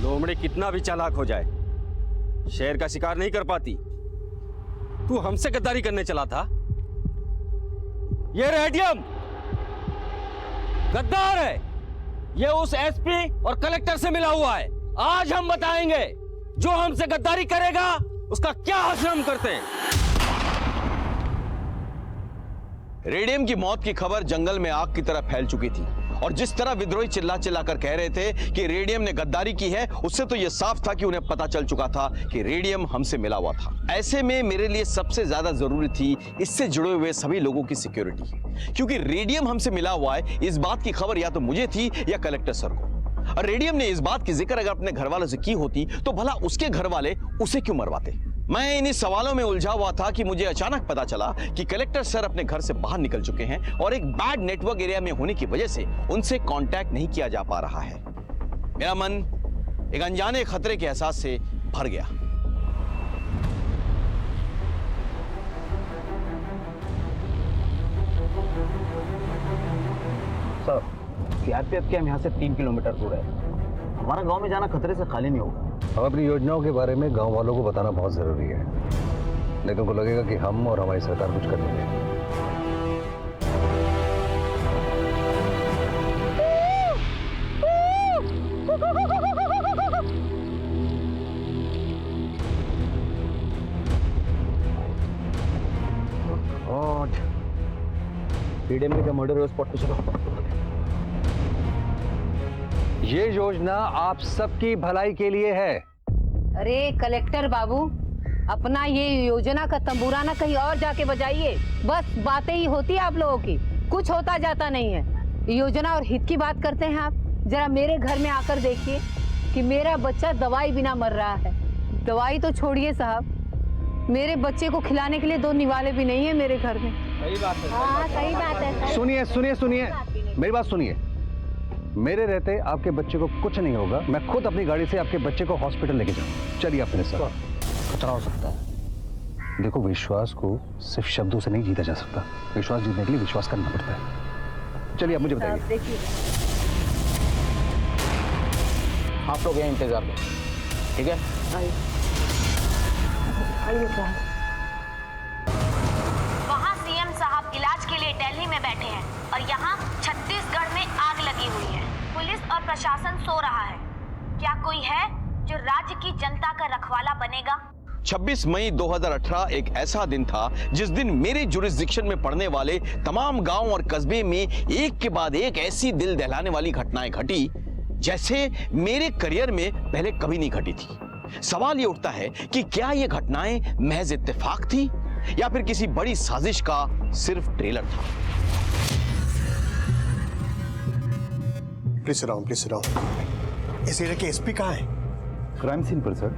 लोमड़ी कितना भी चालाक हो जाए, शेर का शिकार नहीं कर पाती। तू हमसे गद्दारी करने चला था। ये रेडियम गद्दार है। ये उस एसपी और कलेक्टर से मिला हुआ है। आज हम बताएंगे जो हमसे गद्दारी करेगा उसका क्या हश्र हम करते हैं। रेडियम की मौत की खबर जंगल में आग की तरह फैल चुकी थी और जिस तरह विद्रोही चिल्ला चिल्ला कर कह रहे थे कि रेडियम ने गद्दारी की है, उससे तो यह साफ था कि उन्हें पता चल चुका था कि रेडियम हमसे मिला हुआ था। ऐसे में मेरे लिए सबसे ज्यादा जरूरी थी इससे जुड़े हुए सभी लोगों की सिक्योरिटी, क्योंकि रेडियम हमसे मिला हुआ है इस बात की खबर या तो मुझे थी या कलेक्टर सर को। और रेडियम ने इस बात की जिक्र अगर अपने घर वालों से की होती तो भला उसके घर वाले उसे क्यों मरवाते। मैं इन्हीं सवालों में उलझा हुआ था कि मुझे अचानक पता चला कि कलेक्टर सर अपने घर से बाहर निकल चुके हैं और एक बैड नेटवर्क एरिया में होने की वजह से उनसे कांटेक्ट नहीं किया जा पा रहा है। मेरा मन एक अनजाने खतरे के एहसास से भर गया। सर, सीआरपीएफ कैंप यहाँ से 3 किलोमीटर दूर है। हमारा गांव में जाना खतरे से खाली नहीं होगा। हम अपनी योजनाओं के बारे में गांव वालों को बताना बहुत जरूरी है, नहीं तो उनको लगेगा कि हम और हमारी सरकार कुछ कर रही है। रेडियम का मर्डर स्पॉट पे चलो। ये योजना आप सबकी भलाई के लिए है। अरे कलेक्टर बाबू, अपना ये योजना का तंबूराना कहीं और जाके बजाइए। बस बातें ही होती आप लोगों की, कुछ होता जाता नहीं है। योजना और हित की बात करते हैं आप। जरा मेरे घर में आकर देखिए कि मेरा बच्चा दवाई बिना मर रहा है। दवाई तो छोड़िए साहब, मेरे बच्चे को खिलाने के लिए 2 निवाले भी नहीं है मेरे घर में। सही बात है। हाँ सही बात है। सुनिए सुनिए सुनिए, मेरी बात सुनिए। मेरे रहते आपके बच्चे को कुछ नहीं होगा। मैं खुद अपनी गाड़ी से आपके बच्चे को हॉस्पिटल लेके जाऊँ। चलिए आप मेरे साथ। खतरा हो सकता है। देखो, विश्वास को सिर्फ शब्दों से नहीं जीता जा सकता। विश्वास जीतने के लिए विश्वास करना पड़ता है। चलिए आप मुझे बताइए। देखिए, आप लोग यहाँ इंतजार करें, ठीक है? आइए साहब। वहाँ सीएम साहब इलाज के लिए दिल्ली में बैठे हैं और यहाँ छत्तीसगढ़ में आग लगी हुई है। पुलिस और प्रशासन सो रहा है। क्या कोई है जो राज्य की जनता का रखवाला बनेगा? 26 मई 2018 एक ऐसा दिन था जिस दिन मेरे जुरिस्डिक्शन में पड़ने वाले तमाम गांव और कस्बे में एक के बाद एक ऐसी दिल दहलाने वाली घटनाएं घटी जैसे मेरे करियर में पहले कभी नहीं घटी थी। सवाल ये उठता है कि क्या ये घटनाएं महज इत्तेफाक थी या फिर किसी बड़ी साजिश का सिर्फ ट्रेलर था। Please round, please round. इस एरिया के एसपी कहाँ है? क्राइम सीन पर सर।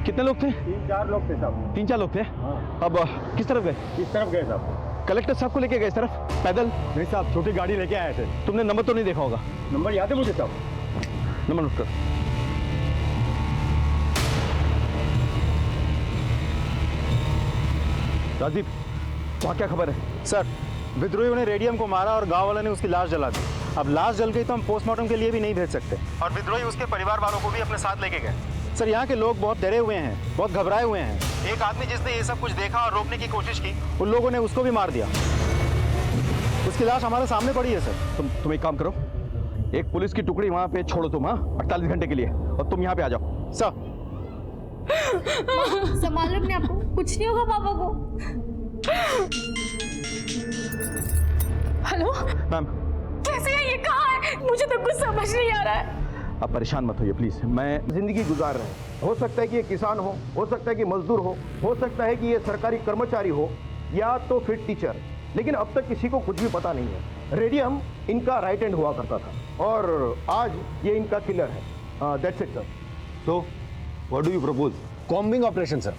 कितने लोग थे? 3-4 लोग थे साहब। 3-4 लोग थे। अब किस तरफ गए? किस तरफ गए साहब? कलेक्टर साहब को लेके गए इस तरफ पैदल? नहीं साहब, छोटी गाड़ी लेके आए थे। तुमने नंबर तो नहीं देखा होगा? नंबर याद है मुझे साहब। नंबर नोट कर। राजदीप, वहाँ क्या खबर है? सर, विद्रोहियों ने रेडियम को मारा और गांव वालों ने उसकी लाश जला दी। अब लाश जल गई तो हम पोस्टमार्टम के लिए भी नहीं भेज सकते और विद्रोही उसके परिवार वालों को भी अपने साथ लेके गए। सर, यहाँ के लोग बहुत डरे हुए हैं, बहुत घबराए हुए हैं। एक आदमी जिसने ये सब कुछ देखा और रोकने की कोशिश की, उन लोगों ने उसको भी मार दिया। उसकी लाश हमारे सामने पड़ी है सर। तुम एक काम करो, एक पुलिस की टुकड़ी वहाँ पे छोड़ो तुम, हाँ, 48 घंटे के लिए, और तुम यहाँ पे आ जाओ। सर, संभालो अपने आपको, कुछ नहीं होगा पापा को। हेलो मैम, कैसे है ये, कहाँ है? मुझे तो कुछ समझ नहीं आ रहा है। आप परेशान मत होइए प्लीज। मैं जिंदगी गुजार रहे हैं। हो सकता है कि ये किसान हो सकता है कि मजदूर हो सकता है कि ये सरकारी कर्मचारी हो या तो फिर टीचर, लेकिन अब तक किसी को कुछ भी पता नहीं है। रेडियम इनका राइट हैंड हुआ करता था और आज ये इनका किलर है। That's it sir. तो what do you propose? Combing operation sir.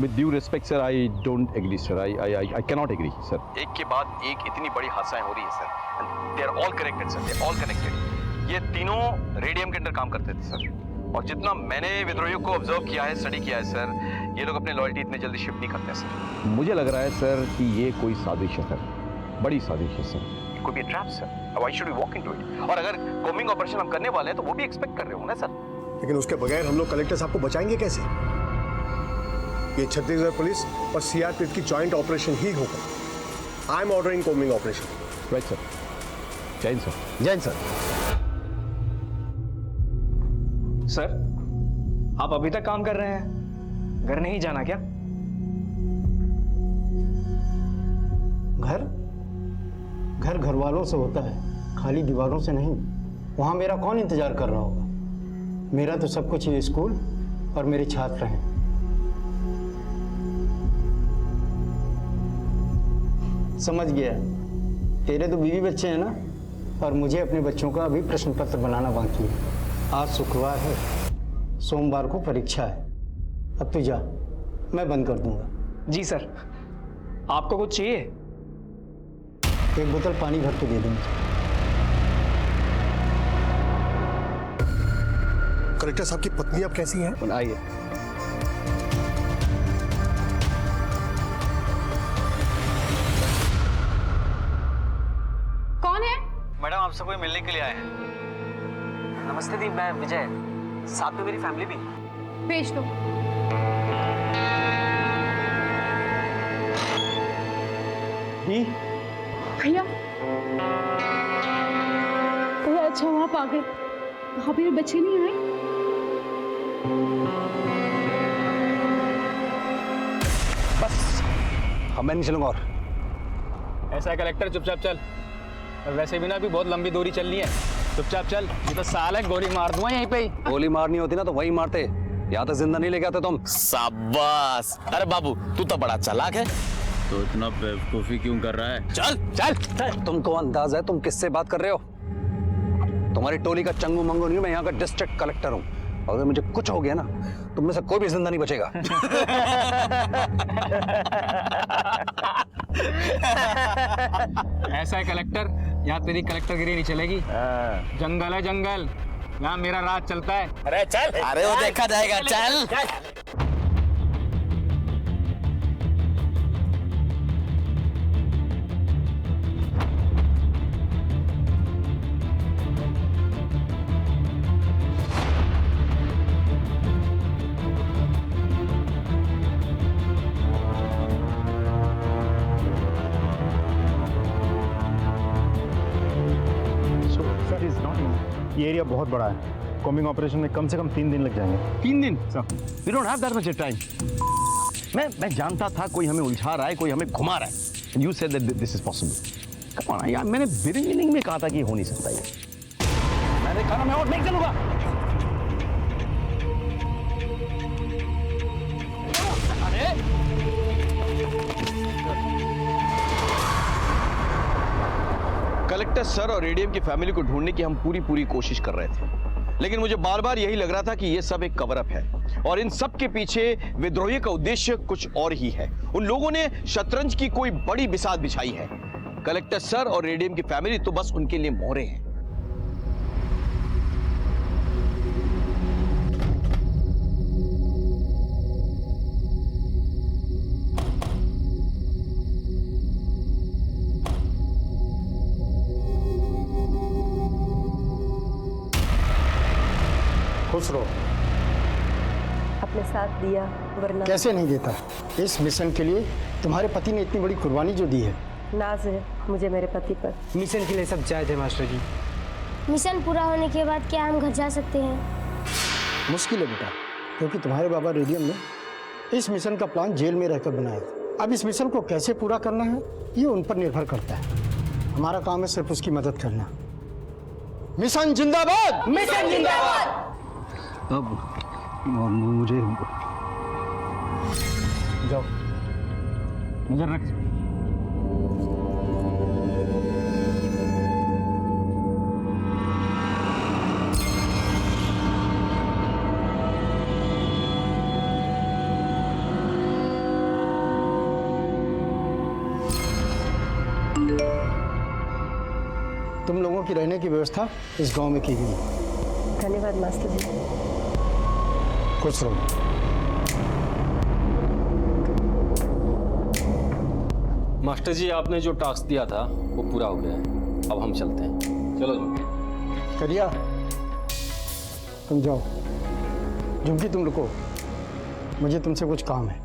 With due respect sir, I don't agree sir, I can not agree sir. एक के बाद एक इतनी बड़ी हादसाएं हो रही है sir, and they are all connected sir, they are all connected. ये तीनों रेडियम के अंडर काम करते थे सर, और जितना मैंने विद्रोहियों को ऑब्जर्व किया है, स्टडी किया है सर, ये लोग अपनी लॉयल्टी इतने जल्दी शिफ्ट नहीं करते सर। मुझे लग रहा है सर कि ये कोई साजिश है सर। बड़ी साजिश है सर। कोई भी trap sir, why should we walk into it? और अगर कॉम्बिंग ऑपरेशन हम करने वाले हैं तो वो भी एक्सपेक्ट कर रहे हो ना सर। लेकिन उसके बगैर हम लोग कलेक्टर साहब को बचाएंगे कैसे? ये छत्तीसगढ़ पुलिस और सीआरपीएफ की जॉइंट ऑपरेशन ही होगा। I am ordering combing operation. Right sir. Jain sir. Jain sir. Sir, आप अभी तक काम कर रहे हैं, घर नहीं जाना क्या? घर घर वालों से होता है, खाली दीवारों से नहीं। वहां मेरा कौन इंतजार कर रहा होगा? मेरा तो सब कुछ ये स्कूल और मेरे छात्र हैं। समझ गया, तेरे तो बीवी बच्चे हैं ना, और मुझे अपने बच्चों का अभी प्रश्न पत्र बनाना बाकी है। आज शुक्रवार है, सोमवार को परीक्षा है। अब तू जा, मैं बंद कर दूंगा। जी सर। आपको कुछ चाहिए? एक बोतल पानी भर के दे दूंगा। कलेक्टर साहब की पत्नी अब कैसी है? आइए। कौन है? मैडम, आपसे कोई मिलने के लिए आए हैं। नमस्ते दी, मैं विजय, साथ में मेरी फैमिली भी। भेज दो। भैया, भैया अच्छा हुआ आप आ गए। वहाँ मेरे बच्चे नहीं आए? बस अब मैं नहीं चलूंगा और। ऐसा है कलेक्टर, चुपचाप चल। और वैसे भी ना अभी बहुत लंबी दूरी चलनी है, चुपचाप चल। ये तो साल है, गोली मार दूंगा यहीं पे ही। गोली मारनी होती ना तो वही मारते, यहाँ तक जिंदा नहीं लेके आते तुम। शाबाश। अरे बाबू, तू तो बड़ा चालाक है। तो इतना बेवकूफी क्यों कर रहा है? चल चल। तुमको अंदाजा है तुम किससे बात कर रहे हो? तुम्हारी टोली का चंगू मंगू नहीं, मैं यहाँ का डिस्ट्रिक्ट कलेक्टर हूँ। अगर मुझे कुछ हो गया ना, तुम में से कोई भी जिंदा नहीं बचेगा। ऐसा है कलेक्टर, यहाँ तेरी कलेक्टरगिरी नहीं चलेगी। जंगल है जंगल, यहाँ मेरा राज चलता है। अरे चल। अरे वो देखा जाएगा, चल। ये एरिया बहुत बड़ा है, कॉम्बिंग ऑपरेशन में कम से कम 3 दिन लग जाएंगे। 3 दिन? We don't have that much time. मैं जानता था कोई हमें उलझा रहा है, कोई हमें घुमा रहा है। You said that this is possible. Come on यार, मैंने बिगिनिंग में कहा था कि हो नहीं सकता ये। मैंने कहा मैं और नहीं चलूंगा। कलेक्टर सर और रेडियम की फैमिली को ढूंढने की हम पूरी कोशिश कर रहे थे, लेकिन मुझे बार बार यही लग रहा था कि यह सब एक कवर अप है और इन सब के पीछे विद्रोही का उद्देश्य कुछ और ही है। उन लोगों ने शतरंज की कोई बड़ी बिसात बिछाई है। कलेक्टर सर और रेडियम की फैमिली तो बस उनके लिए मोहरे हैं। खुश रहो। अपने साथ दिया, वरना कैसे नहीं देता? इस मिशन के लिए तुम्हारे पति ने इतनी बड़ी कुर्बानी जो दी है। नाज है मुझे मेरे पति पर। मिशन के लिए सब जायज है मास्टर जी। मिशन पूरा होने के बाद क्या हम घर जा सकते हैं? मुश्किल है बेटा, क्योंकि तुम्हारे बाबा रेडियम ने इस मिशन का प्लान जेल में रहकर बनाया था। अब इस मिशन को कैसे पूरा करना है ये उन पर निर्भर करता है। हमारा काम है सिर्फ उसकी मदद करना। मिशन जिंदाबाद! मिशन जिंदाबाद! अब मुझे जाओ, नजर रख। तुम लोगों की रहने की व्यवस्था इस गांव में की गई है। धन्यवाद मास्टर जी। खुश रहो। मास्टर जी, आपने जो टास्क दिया था वो पूरा हो गया है, अब हम चलते हैं। चलो झुमकी। करिया, तुम जाओ। झुमकी तुम रुको, मुझे तुमसे कुछ काम है।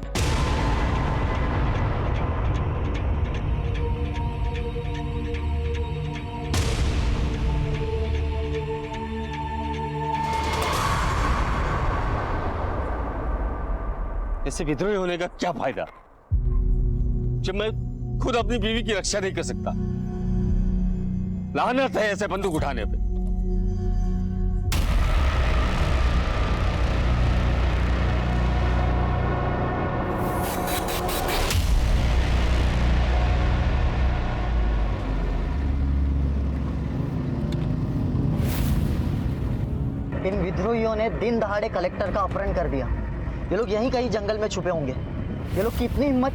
इससे विद्रोही होने का क्या फायदा जब मैं खुद अपनी बीवी की रक्षा नहीं कर सकता? लानत है ऐसे बंदूक उठाने पे। इन विद्रोहियों ने दिन दहाड़े कलेक्टर का अपहरण कर दिया। ये लोग यहीं कहीं जंगल में छुपे होंगे। ये लोग की इतनी हिम्मत।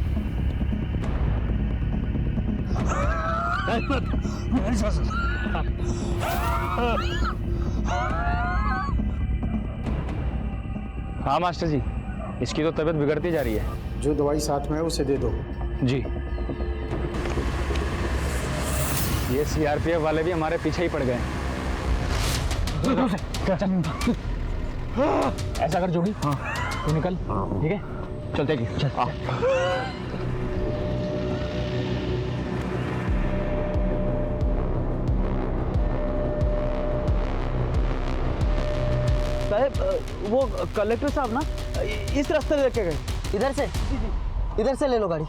हाँ मास्टर जी, इसकी तो तबीयत बिगड़ती जा रही है। जो दवाई साथ में है उसे दे दो। जी। ये सीआरपीएफ वाले भी हमारे पीछे ही पड़ गए। ऐसा कर जोगी, हाँ तू निकल, ठीक है? चलते जी, चल। साहब, वो कलेक्टर साहब ना इस रास्ते लेके गए। इधर से ले लो गाड़ी।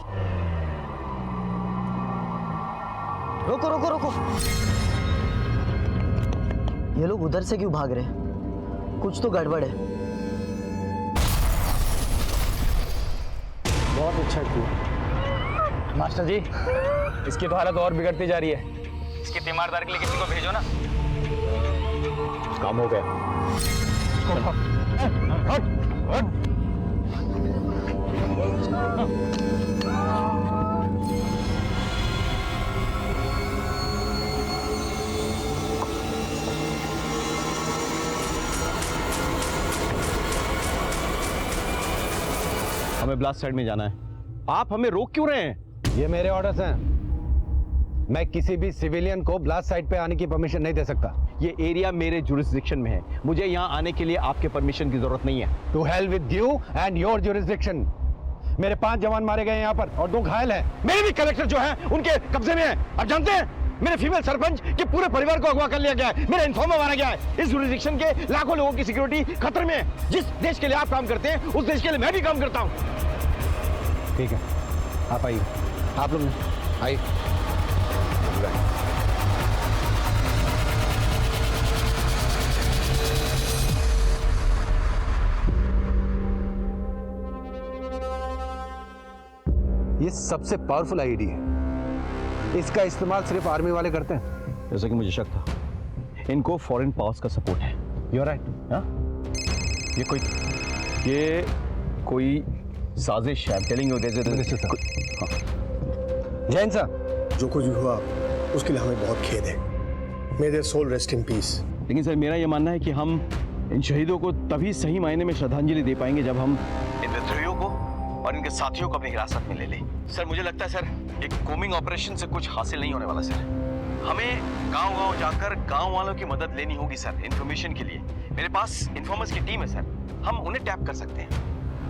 रोको रोको रोको। ये लोग उधर से क्यों भाग रहे हैं? कुछ तो गड़बड़ है। बहुत अच्छा किया मास्टर जी, इसकी तो हालत और बिगड़ती जा रही है। इसकी तीमारदार के लिए किसी को भेजो ना। काम हो गया। हमें ब्लास्ट साइड में जाना है। आप हमें रोक क्यों रहे हैं? ये मेरे ऑर्डर्स हैं। मैं किसी भी सिविलियन को ब्लास्ट साइट पे आने की परमिशन नहीं दे सकता। ये एरिया मेरे जुरिस्डिक्शन में है। मुझे यहाँ आने के लिए आपके परमिशन की जरूरत नहीं है। To hell with you and your jurisdiction. मेरे 5 जवान मारे गए यहाँ पर और 2 घायल हैं। मेरे भी कलेक्टर जो है उनके कब्जे में है। आप जानते हैं, मेरे फीमेल सरपंच के पूरे परिवार को अगवा कर लिया गया है। मेरा इन्फॉर्मर मारा गया है। इस जुरिस्डिक्शन के लाखों लोगों की सिक्योरिटी खतरे में है। जिस देश के लिए आप काम करते हैं उस देश के लिए मैं भी काम करता हूँ। ठीक है, आप आइए। आप लोग आइए। ये सबसे पावरफुल आईडी है। इसका इस्तेमाल सिर्फ आर्मी वाले करते हैं। जैसा कि मुझे शक था, इनको फॉरेन पावर्स का सपोर्ट है। You are right. हाँ? ये कोई साजिश है। टेलिंग यू जैन साहब, जो कुछ भी हुआ उसके लिए हमें बहुत खेद है। May their soul rest in peace. लेकिन सर, मेरा यह मानना है कि हम इन शहीदों को तभी सही मायने में श्रद्धांजलि दे पाएंगे जब हम इन विद्रोहियों को और इनके साथियों को अपनी हिरासत में ले लें। सर, मुझे लगता है सर, एक कोमिंग ऑपरेशन से कुछ हासिल नहीं होने वाला सर। हमें गांव-गांव जाकर गांव वालों की मदद लेनी होगी सर, इंफॉर्मेशन के लिए। मेरे पास इन्फॉर्मर्स की टीम है सर, हम उन्हें टैप कर सकते हैं।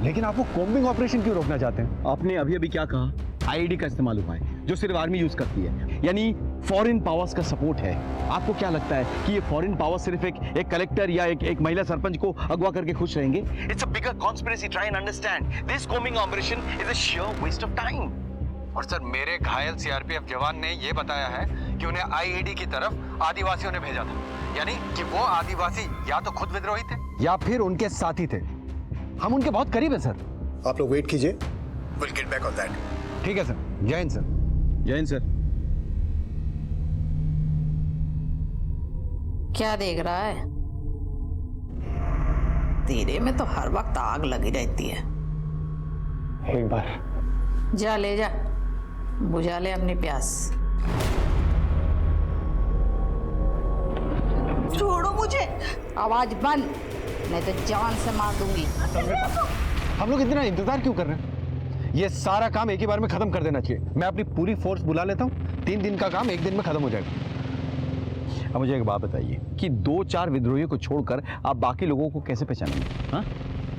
लेकिन आप वो कॉम्बिंग ऑपरेशन क्यों रोकना चाहते हैं? आपने अभी अभी क्या कहा? आईडी का इस्तेमाल हुआ है जो सिर्फ आर्मी यूज करती है, यानी फॉरेन पावर्स का सपोर्ट है। आपको क्या लगता है कि ये फॉरेन पावर्स सिर्फ एक कलेक्टर या एक महिला सरपंच को अगवा करके खुश रहेंगे? It's a bigger conspiracy. Try and understand this combing operation is a sheer waste of time. और सर, मेरे घायल सीआरपीएफ जवान ने ये बताया है कि उन्हें आईईडी की तरफ आदिवासियों ने भेजा था, यानी कि वो आदिवासी या तो खुद विद्रोही थे या फिर उनके साथी थे। हम उनके बहुत करीब है सर। आप लोग वेट कीजिए, will get back on that. ठीक है सर। जय हिंद सर। जय हिंद सर। क्या देख रहा है? तेरे में तो हर वक्त आग लगी रहती है। एक बार जा ले जा, बुझा ले अपनी प्यास। छोड़ो मुझे। आवाज बंद, नहीं तो जान से मार दूंगी। हम लोग इतना इंतजार क्यों कर रहे हैं? ये सारा काम एक ही बार में खत्म कर देना चाहिए। मैं अपनी पूरी फोर्स बुला लेता हूँ, 3 दिन का काम 1 दिन में खत्म हो जाएगा। अब मुझे एक बात बताइए कि 2-4 विद्रोहियों को छोड़कर आप बाकी लोगों को कैसे पहचानेंगे? हाँ,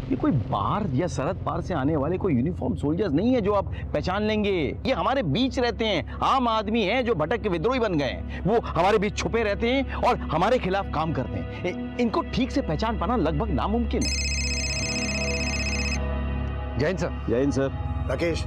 ये कोई बाहर या सरहद पार से आने वाले कोई यूनिफॉर्म सोल्जर्स नहीं है जो आप पहचान लेंगे। ये हमारे बीच रहते हैं, आम आदमी हैं जो भटक के विद्रोही बन गए हैं। वो हमारे बीच छुपे रहते हैं और हमारे खिलाफ काम करते हैं। इनको ठीक से पहचान पाना लगभग नामुमकिन है। जैन सर। जैन सर। राकेश,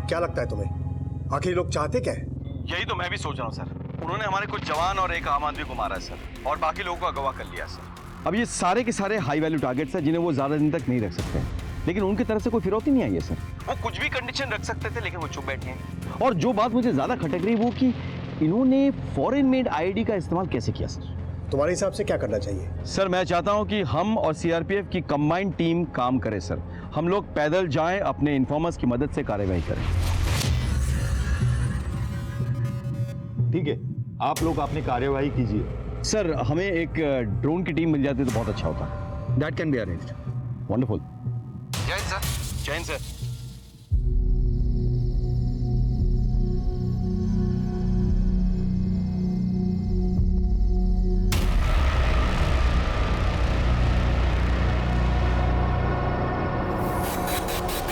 क्या लगता है तुम्हें, आखिर लोग चाहते क्या है? यही तो मैं भी सोच रहा हूँ सर। उन्होंने हमारे कुछ जवान और एक आम आदमी को मारा है सर, और बाकी लोगों को अगवा कर लिया सर। अब ये सारे के सारे हाई वैल्यू टारगेट्स हैं जिन्हें वो ज्यादा दिन तक नहीं रख सकते, लेकिन उनकी तरफ से कोई फिरौती नहीं आई है सर। वो कुछ भी कंडीशन रख सकते थे लेकिन वो चुप बैठे हैं। और जो बात मुझे ज्यादा खटक रही वो कि इन्होंने फॉरेन मेड आईडी का इस्तेमाल कैसे किया सर? तुम्हारे हिसाब से क्या करना चाहिए? सर मैं चाहता हूं कि हम और सीआरपीएफ की कंबाइंड टीम काम करे सर। हम लोग पैदल जाएं, अपने इन्फॉर्मर्स की मदद से कार्रवाई करें। ठीक है, आप लोग अपनी कार्यवाही कीजिए। सर हमें एक ड्रोन की टीम मिल जाती तो बहुत अच्छा होता। That can be arranged. Wonderful. Jain sir. Jain sir.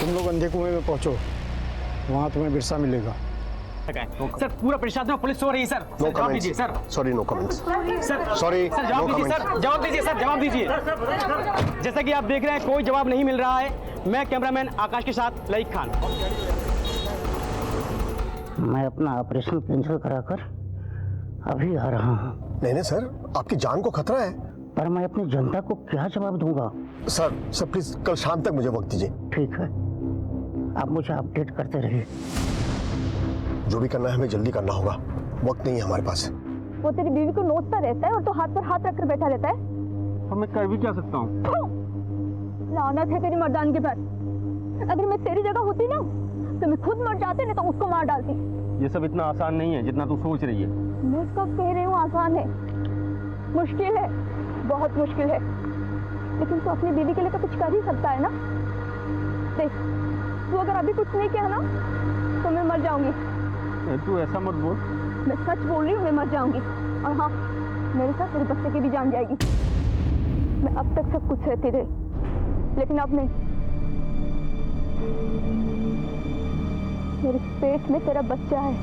तुम लोग अंधे कुएं में पहुंचो, वहां तुम्हें बिरसा मिलेगा। सर पूरा प्रशासन में पुलिस सो रही है सर। नो जवाब दीजिए sir. Sorry, no comments. Sir sorry, sir जवाब दीजिए सर, जवाब दीजिए सर, जवाब दीजिए। जैसा कि आप देख रहे हैं कोई जवाब नहीं मिल रहा है। मैं कैमरामैन आकाश के साथ लईक खान। मैं अपना ऑपरेशन कैंसिल कराकर अभी आ रहा हूँ। नहीं सर, आपकी जान को खतरा है। पर मैं अपनी जनता को क्या जवाब दूंगा? सर प्लीज कल शाम तक मुझे वक्त दीजिए। ठीक है, आप मुझे अपडेट करते रहिए। जो भी करना है हमें जल्दी करना होगा, वक्त नहीं है हमारे पास। वो तेरी बीवी को नोचता रहता है और तो हाथ पर हाथ रखकर बैठा रहता है। और मैं कर भी क्या सकता हूँ? लानत है तेरी मर्दानगी पर। अगर मैं तेरी जगह होती ना तो मैं खुद मर जाती, नहीं तो उसको मार डालती। ये सब इतना आसान नहीं है जितना तू सोच रही है। मैं कब कह रही हूँ आसान है? मुश्किल है, बहुत मुश्किल है। लेकिन तू अपनी बीवी के लिए तो कुछ कर ही सकता है ना। देख, तू अगर अभी कुछ नहीं किया ना तो मैं मर जाऊंगी। तू ऐसा मत बोल। मैं सच बोल रही हूँ, मैं मर जाऊंगी। और हाँ, मेरे साथ मेरे बच्चे की भी जान जाएगी। मैं अब तक सब कुछ सहती रही, लेकिन अब नहीं। मेरे पेट में तेरा बच्चा है।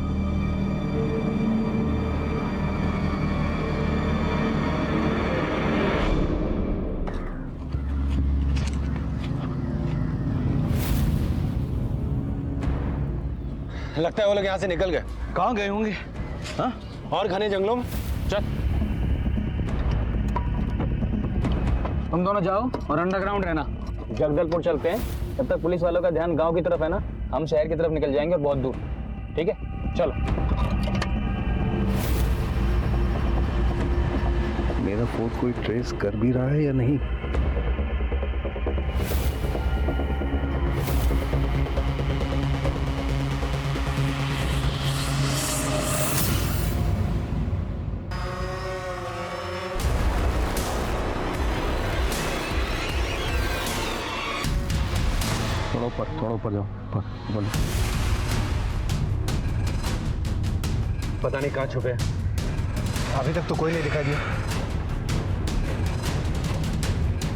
लगता है वो लोग यहाँ से निकल गए। कहाँ गए होंगे? हाँ, और घने जंगलों में। चल तुम दोनों जाओ और अंडरग्राउंड रहना। जगदलपुर चलते हैं, तब तक पुलिस वालों का ध्यान गांव की तरफ है ना। हम शहर की तरफ निकल जाएंगे और बहुत दूर। ठीक है, चलो। मेरा फोन कोई ट्रेस कर भी रहा है या नहीं? थोड़ा ऊपर जाओ। ऊपर। पता नहीं कहाँ छुपे हैं। अभी तक तो कोई नहीं दिखाई दिया।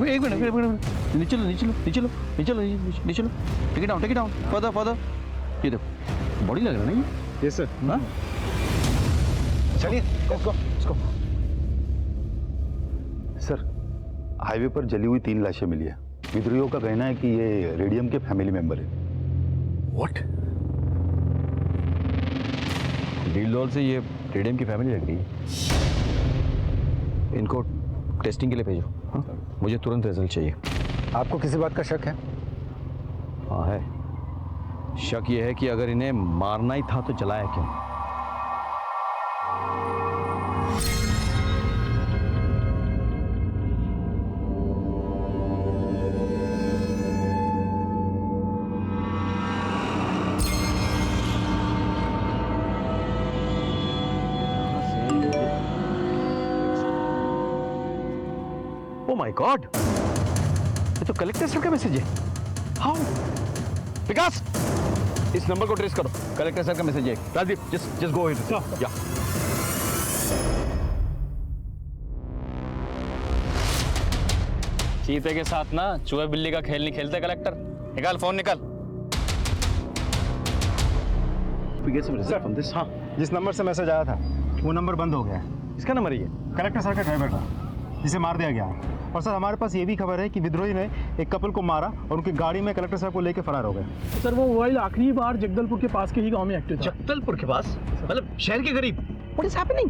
एक मिनट। नीचे लो। Take it down. फर्दर। ये देखो, बॉडी लग रहा है ना ये? Yes sir. हाँ? चलिए, let's go। सर, हाईवे पर जली हुई 3 लाशें मिली है। विद्रोहियों का कहना है कि ये रेडियम के फैमिली मेंबर है। What? डील डॉल से ये रेडियम की फैमिली लग रही है। इनको टेस्टिंग के लिए भेजो। हाँ? मुझे तुरंत रिजल्ट चाहिए। आपको किसी बात का शक है? हाँ है। शक ये है कि अगर इन्हें मारना ही था तो जलाया क्यों? Oh my God! ये तो कलेक्टर सर का मैसेज है। हाउ? विकास, इस नंबर को ट्रेस करो, कलेक्टर सर का मैसेज है। Rajdeep just go ahead. या चीते के साथ ना चूहे बिल्ली का खेल नहीं खेलते कलेक्टर। निकाल फोन निकाल। हाँ, जिस नंबर से मैसेज आया था वो नंबर बंद हो गया है। इसका नंबर ही है। कलेक्टर सर का ड्राइवर था जिसे मार दिया गया है। और सर हमारे पास ये भी खबर है कि विद्रोही ने एक कपल को मारा और उनकी गाड़ी में कलेक्टर साहब को लेकर फरार हो गए। सर वो मोबाइल आखिरी बार जगदलपुर के पास के ही गांव में एक्टिव था। जगदलपुर के पास मतलब शहर के करीब? What is happening?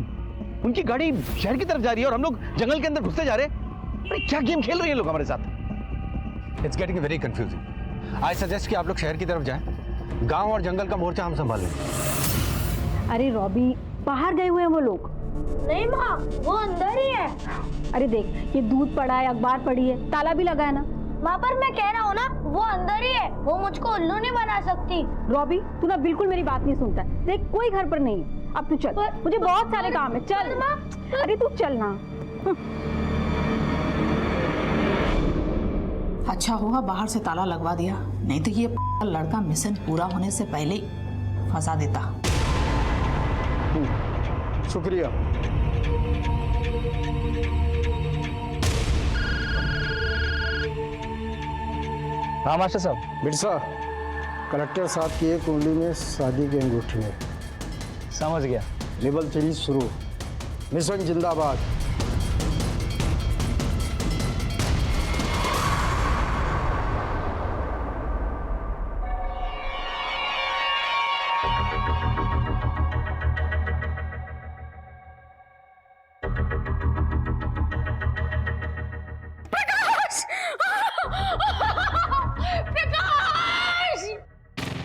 उनकी गाड़ी शहर की तरफ जा रही है और हम लोग जंगल के अंदर घुसते जा रहे हैं। अरे क्या गेम खेल रहे हैं लोग हमारे साथ? It's getting very confusing. I suggest कि आप लोग शहर की तरफ जाएं। गांव और जंगल का मोर्चा हम संभाल लेंगे। अरे रॉबी, बाहर गए हुए हैं वो लोग। नहीं माँ, वो अंदर ही है। अरे देख, ये दूध पड़ा है, अखबार पड़ी है, ताला भी लगा है ना। माँ पर मैं कह रहा हूँ ना, वो अंदर ही है। वो मुझको उल्लू नहीं बना सकती। रॉबी, तू ना बिल्कुल मेरी बात नहीं सुनता है। देख, कोई घर पर नहीं है। अब तू चल, मुझे बहुत सारे काम है। चल। अरे तू चल ना। अच्छा हुआ बाहर से ताला लगवा दिया, नहीं तो ये लड़का मिशन पूरा होने से पहले ही फंसा देता। शुक्रिया। हाँ मास्टर साहब। बिरसा, कलेक्टर साहब की एक उंगली में शादी की अंगूठी है। समझ गया। लेवल 3 शुरू। मिशन जिंदाबाद।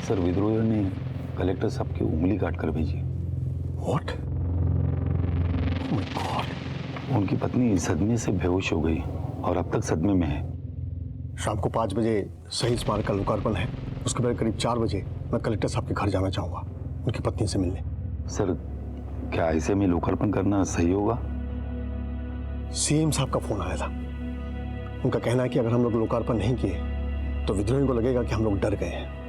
सर, विद्रोहियों ने कलेक्टर साहब की उंगली काट कर भेजी। What? Oh my God! उनकी पत्नी सदमे से बेहोश हो गई और अब तक सदमे में है। शाम को 5 बजे शहीद स्मारक का लोकार्पण है। उसके बाद करीब 4 बजे मैं कलेक्टर साहब के घर जाना चाहूँगा उनकी पत्नी से मिलने। सर, क्या ऐसे में लोकार्पण करना सही होगा? सीएम साहब का फोन आया था। उनका कहना है कि अगर हम लोग लोकार्पण नहीं किए तो विद्रोहियों को लगेगा कि हम लोग डर गए हैं।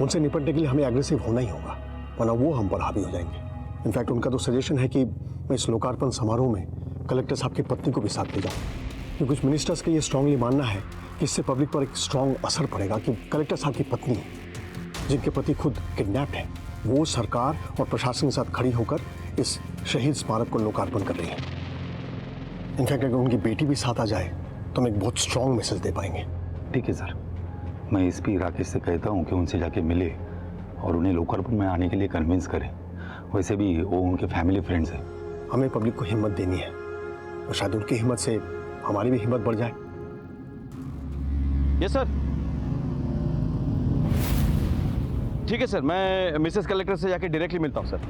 उनसे निपटने के लिए हमें एग्रेसिव होना ही होगा, वरना वो हम पर हावी हो जाएंगे। इनफैक्ट उनका तो सजेशन है कि मैं इस लोकार्पण समारोह में कलेक्टर साहब की पत्नी को भी साथ ले जाऊँ, क्योंकि कुछ मिनिस्टर्स का ये स्ट्रांगली मानना है कि इससे पब्लिक पर एक स्ट्रांग असर पड़ेगा कि कलेक्टर साहब की पत्नी, जिनके पति खुद किडनैप्ड है, वो सरकार और प्रशासन के साथ खड़ी होकर इस शहीद स्मारक को लोकार्पण कर रही है। इनफैक्ट अगर उनकी बेटी भी साथ आ जाए तो हम एक बहुत स्ट्रांग मैसेज दे पाएंगे। ठीक है सर, मैं एसपी राकेश से कहता हूँ कि उनसे जाके मिले और उन्हें लोकार्पण में आने के लिए कन्विंस करें। वैसे भी वो उनके फैमिली फ्रेंड्स हैं। हमें पब्लिक को हिम्मत देनी है और शायद उनकी हिम्मत से हमारी भी हिम्मत बढ़ जाए। Yes sir. ठीक है सर, मैं मिसेस कलेक्टर से जाके डायरेक्टली मिलता हूँ सर।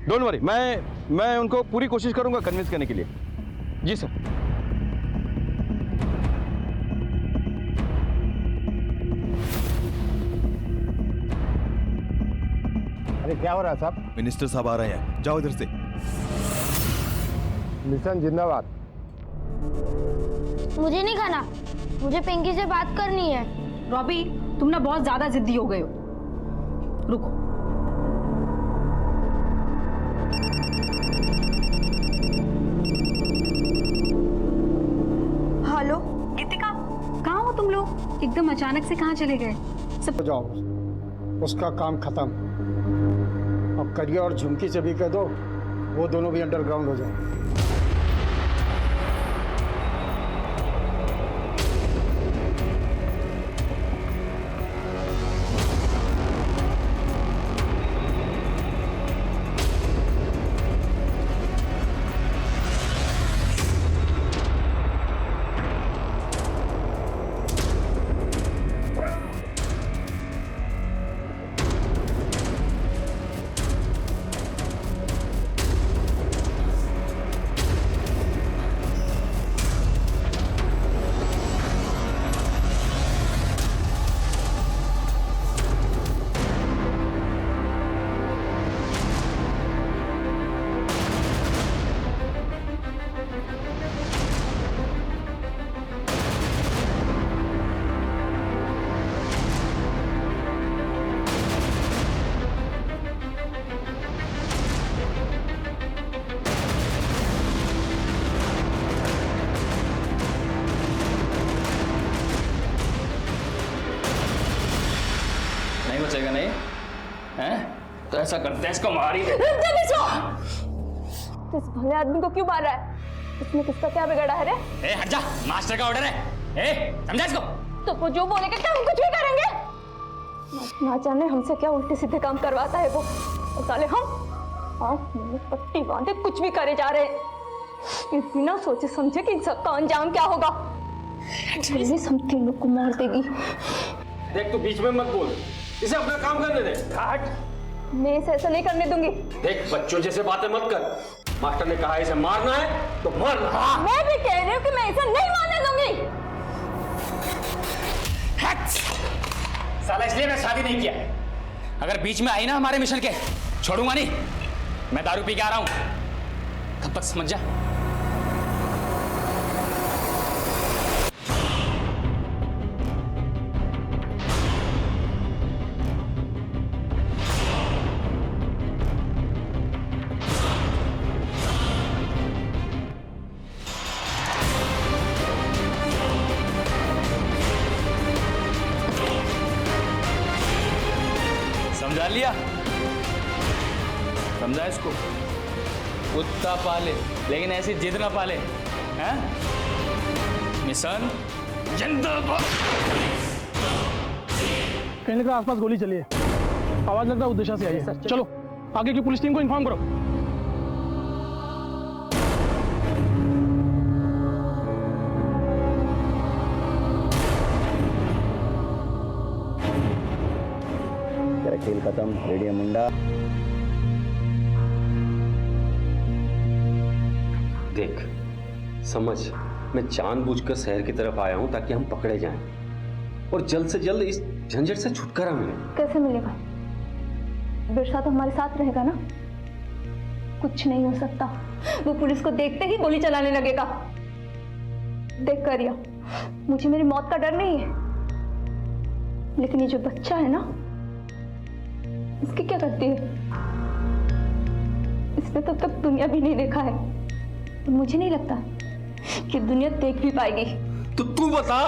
डोंट वरी, मैं उनको पूरी कोशिश करूंगा कन्विंस करने के लिए। जी सर। अरे क्या हो रहा है साहब? मिनिस्टर साहब आ रहे हैं, जाओ इधर से। मिशन जिंदाबाद। मुझे नहीं खाना, मुझे पिंकी से बात करनी है। रॉबी, तुम ना बहुत ज्यादा जिद्दी हो गए हो। रुको। हेलो गीतिका, कहाँ हो तुम लोग? एकदम अचानक से कहाँ चले गए? सब जाओ, उसका काम खत्म। अब करिया और झुमकी से भी कह दो वो दोनों भी अंडरग्राउंड हो जाए। ऐसा करते हैं, इसको मार ही दे। तो इस भले आदमी को क्यों मार रहा है? इसने किसका क्या बिगाड़ा है रे? ए हट जा, मास्टर का ऑर्डर है। ए समझा इसको? तो वो जो बोलेगा क्या हम कुछ भी करेंगे? ना जाने हमसे क्या उल्टे सीधे काम करवाता है वो। और साले हम आँख में पट्टी बांधे कुछ भी करे जा रहे हैं, ये बिना सोचे समझे कि इन सबका अंजाम क्या होगा। मेरी समथिंग लोग को मार देगी। देख तू बीच में मत बोल, इसे अपना काम करने दे। हट। मैं इसे ऐसा नहीं करने दूंगी। देख बच्चों जैसे बातें मत कर, मास्टर ने कहा इसे मारना है तो मारना। हाँ। मैं भी कह रही हूँ कि मैं इसे नहीं मारने दूंगी। साला इसलिए मैं शादी नहीं किया, अगर बीच में आई ना हमारे मिशन के, छोड़ूंगा नहीं। मैं दारू पी के आ रहा हूं, तब तक समझ जा। समझा लिया? समझा इसको? कुत्ता पाले लेकिन ऐसी जिद ना पाले, हैं? मिशन जिंदाबाद। कहने का आसपास गोली चली है, आवाज लगता है उद्देश्य से आई है। चलो आगे की पुलिस टीम को इन्फॉर्म करो। खेल खत्म, रेडियम मुंडा। देख समझ, मैं जानबूझकर शहर की तरफ आया हूं ताकि हम पकड़े जाएं और जल्द से जल्द इस झंझट से छुटकारा मिले। कैसे मिलेगा? बिरसा तो हमारे साथ रहेगा ना। कुछ नहीं हो सकता, वो पुलिस को देखते ही गोली चलाने लगेगा। देख करिया, मुझे मेरी मौत का डर नहीं है, लेकिन ये जो बच्चा है ना, इसकी क्या गलती है? इसने तो तब दुनिया भी नहीं देखा है, तो मुझे नहीं लगता कि दुनिया देख भी पाएगी। तो तू बता,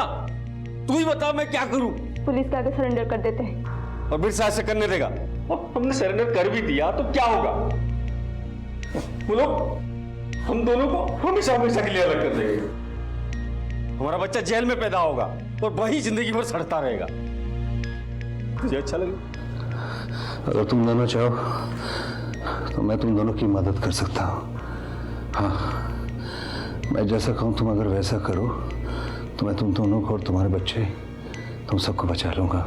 तू ही बता मैं क्या करूं? पुलिस के आगे सरेंडर कर देते हैं। और बिरसा ऐसे करने देगा? और हमने सरेंडर कर भी दिया तो क्या होगा? वो लोग हम दोनों को हमेशा हमेशा के लिए अलग कर देंगे। हमारा बच्चा जेल में पैदा होगा और वही जिंदगी भर सड़ता रहेगा। तुझे अच्छा लगे? अगर तुम दोनों चाहो तो मैं तुम दोनों की मदद कर सकता हूँ। हाँ, मैं जैसा कहूँ तुम अगर वैसा करो तो मैं तुम दोनों को और तुम्हारे बच्चे, तुम सबको बचा लूंगा।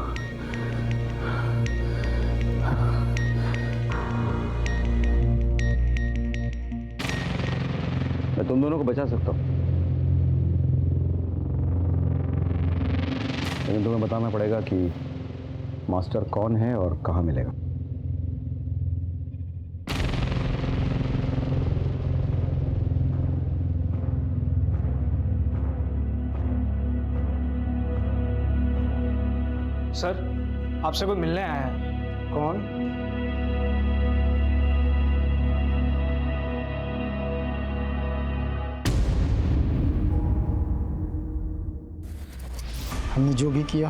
मैं तुम दोनों को बचा सकता हूँ, लेकिन तुम्हें बताना पड़ेगा कि मास्टर कौन है और कहाँ मिलेगा। सर, आपसे कोई मिलने आया है। कौन? हमने जो भी किया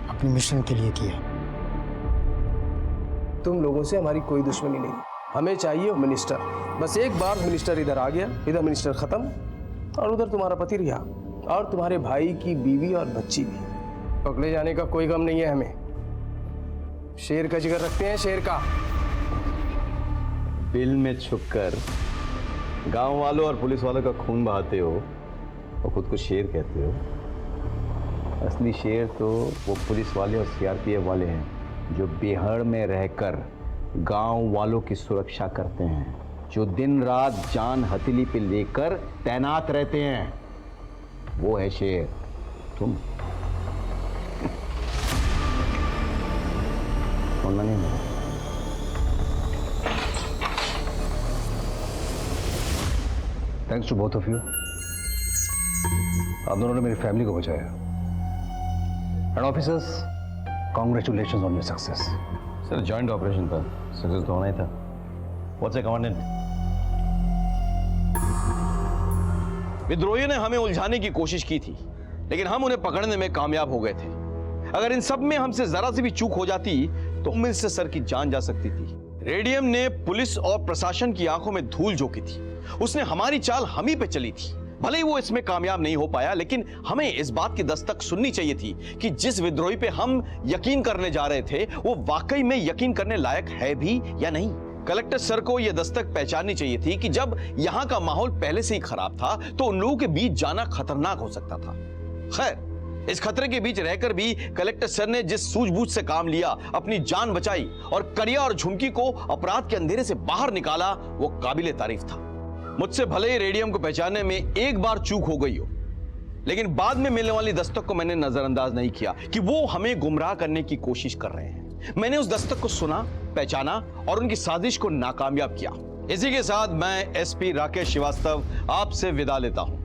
अपने मिशन के लिए किया। तुम लोगों से हमारी कोई दुश्मनी नहीं, हमें चाहिए मिनिस्टर। बस एक बार मिनिस्टर इधर आ गया, इधर मिनिस्टर खत्म, और उधर तुम्हारा पति रिहा और तुम्हारे भाई की बीवी और बच्ची भी। पकड़े जाने का कोई गम नहीं है हमें। शेर का जिगर रखते हैं, शेर का। बिल में छुपकर गांव वालों और पुलिस वालों का खून बहाते हो और खुद को शेर कहते हो। असली शेर तो वो पुलिस वाले और सीआरपीएफ वाले हैं जो बिहार में रहकर गांव वालों की सुरक्षा करते हैं, जो दिन रात जान हथेली पे लेकर तैनात रहते हैं। वो है शेर। तुम सुनना नहीं है। Thanks to both of you. आप दोनों ने मेरी फैमिली को बचाया। And officers, congratulations on your success. Sir joint operation था, सक्सेस तो होना ही था। What's a commandant? विद्रोहियों ने हमें उलझाने की कोशिश की थी, लेकिन हम उन्हें पकड़ने में कामयाब हो गए थे। अगर इन सब में हमसे जरा सी भी चूक हो जाती तो मिनिस्टर सर की जान जा सकती थी। रेडियम ने पुलिस और प्रशासन की आंखों में धूल झोंकी थी। उसने हमारी चाल हम ही पे चली थी। भले ही वो इसमें कामयाब नहीं हो पाया, लेकिन हमें इस बात की दस्तक सुननी चाहिए थी कि जिस विद्रोही पे हम यकीन करने जा रहे थे वो वाकई में यकीन करने लायक है भी या नहीं। कलेक्टर सर को यह दस्तक पहचाननी चाहिए थी कि जब यहां का माहौल पहले से ही खराब था तो उन लोगों के बीच जाना खतरनाक हो सकता था। खैर, इस खतरे के बीच रहकर भी कलेक्टर सर ने जिस सूझबूझ से काम लिया, अपनी जान बचाई और करिया और झुमकी को अपराध के अंधेरे से बाहर निकाला, वो काबिले तारीफ था। मुझसे भले ही रेडियम को पहचानने में एक बार चूक हो गई हो, लेकिन बाद में मिलने वाली दस्तक को मैंने नजरअंदाज नहीं किया कि वो हमें गुमराह करने की कोशिश कर रहे हैं। मैंने उस दस्तक को सुना, पहचाना और उनकी साजिश को नाकामयाब किया। इसी के साथ मैं एसपी राकेश श्रीवास्तव आपसे विदा लेता हूं।